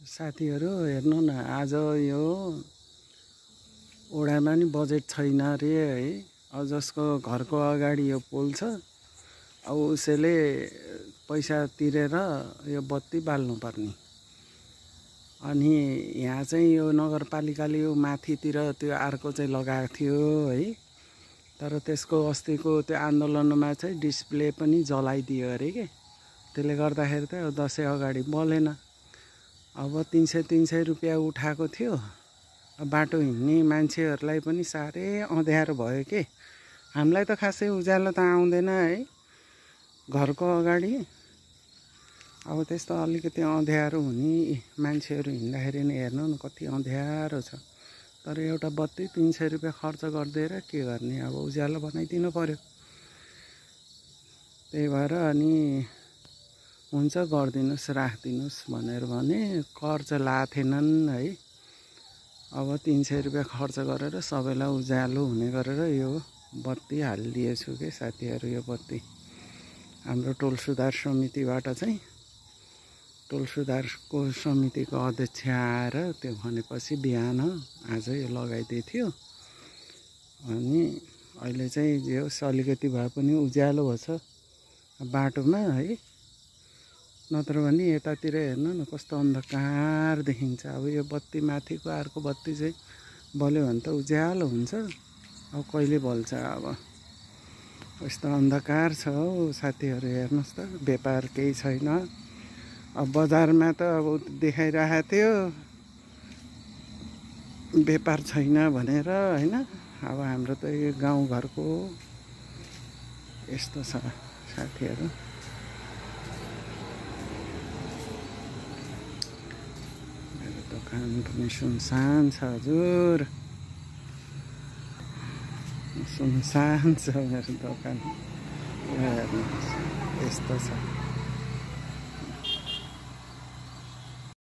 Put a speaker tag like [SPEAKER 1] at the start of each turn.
[SPEAKER 1] साथीहरु हेर्नु न, आज यो ओडामा नि बजेट छैन रे है। अब जसको घरको अगाडि यो पोल छ, अब उसैले पैसा तिरेर यो बत्ती बाल्नु पर्ने। अनि यहाँ चाहिँ यो नगरपालिकाले यो माथितिर त्यो अर्को चाहिँ लगाएको थियो है। तर त्यसको अस्तिको त्यो आन्दोलनमा चाहिँ डिस्प्ले पनि जलाइदियो अरे के। त्यसले गर्दाखेरि त दसैँ अगाडि बलेन। अब 300 रुपियाँ उठाएको थियो। बाटो हिँड्ने मान्छेहरूलाई पनि साह्रै अँध्यारो भयो के। हामीलाई त खासै उज्यालो त आउँदैन है घरको अगाडि। अब त्यस्तो अलिकति अँध्यारो हुने मान्छेहरू हिँड्दाखेरि नि हेर्नु न कति अँध्यारो छ। तर एउटा बत्ती 300 रुपियाँ खर्च गरिदिएर के गर्ने, अब उज्यालो बनाइदिनु पर्यो। त्यही भएर अनि हुन्छ गरिदिनुस् राखिदिनुस् भनेर भने कर चाहिँ लाथेनन् है। अब 300 रुपियाँ खर्च गरेर सबैलाई उज्यालो हुने गरेर यो बत्ती हालिदिएछु के साथीहरू। यो बत्ती हाम्रो टोल सुधार समितिबाट चाहिँ टोल सुधारको समितिको अध्यक्ष आएर त्यो भनेपछि बिहान आज यो लगाइदिएको थियो। अनि अहिले चाहिँ जे होस् अलिकति भए पनि उज्यालो भएछ बाटोमा है। नत्र भने यतातिर हेर्नु न कस्तो अन्धकार देखिन्छ। अब यो बत्ती माथिको अर्को बत्ती चाहिँ बल्यो भने त उज्यालो हुन्छ। अब कहिले बल्छ अब। कस्तो अन्धकार छ हौ साथीहरू, हेर्नुहोस् त। व्यापार केही छैन। अब बजारमा त अब देखाइरहेको थियो व्यापार छैन भनेर हैन। अब हाम्रो त यो गाउँघरको यस्तो छ साथीहरू। दोकान पनि सुनसान छ हजुर, सुनसान छ मेरो दोकान। हेर्नुहोस् यस्तो छ।